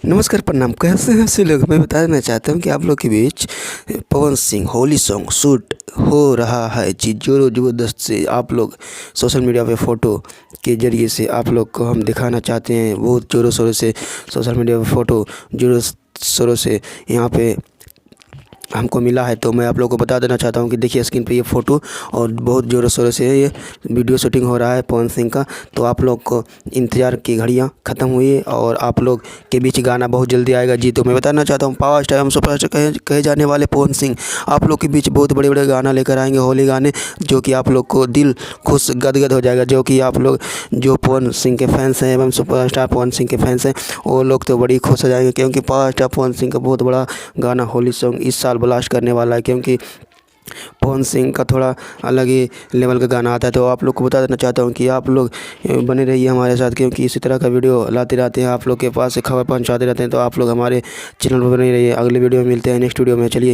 नमस्कार, प्रणाम। कैसे हैं सभी लोग? मैं बता देना चाहता हूँ कि आप लोग के बीच पवन सिंह होली सॉन्ग शूट हो रहा है जी, जोरों ज़बरदस्त से। आप लोग सोशल मीडिया पे फ़ोटो के ज़रिए से आप लोग को हम दिखाना चाहते हैं, बहुत ज़ोरों शोरों से सोशल मीडिया पे फ़ोटो ज़ोरों शोरों से यहाँ पे हमको मिला है। तो मैं आप लोगों को बता देना चाहता हूँ कि देखिए स्क्रीन पे ये फ़ोटो, और बहुत ज़ोरों शोरों से ये वीडियो शूटिंग हो रहा है पवन सिंह का। तो आप लोग को इंतज़ार की घड़ियाँ ख़त्म हुई है और आप लोग के बीच गाना बहुत जल्दी आएगा जी। तो मैं बताना चाहता हूँ पावर स्टार एवं सुपरस्टार कहे जाने वाले पवन सिंह आप लोग के बीच बहुत बड़े बड़े गाना लेकर आएंगे, होली गाने, जो कि आप लोग को दिल खुश गदगद हो जाएगा। जो कि आप लोग जो पवन सिंह के फैंस हैं एवं सुपरस्टार पवन सिंह के फैंस हैं, वो लोग तो बड़ी खुश हो जाएंगे, क्योंकि पावर स्टार पवन सिंह का बहुत बड़ा गाना होली सॉन्ग इस साल ब्लास्ट करने वाला है। क्योंकि पवन सिंह का थोड़ा अलग ही लेवल का गाना आता है। तो आप लोग को बता देना चाहता हूँ कि आप लोग बने रहिए हमारे साथ, क्योंकि इसी तरह का वीडियो लाते रहते हैं, आप लोग के पास खबर पहुँचाते रहते हैं। तो आप लोग हमारे चैनल पर बने रहिए। अगले वीडियो में मिलते हैं, नेक्स्ट वीडियो में। चलिए।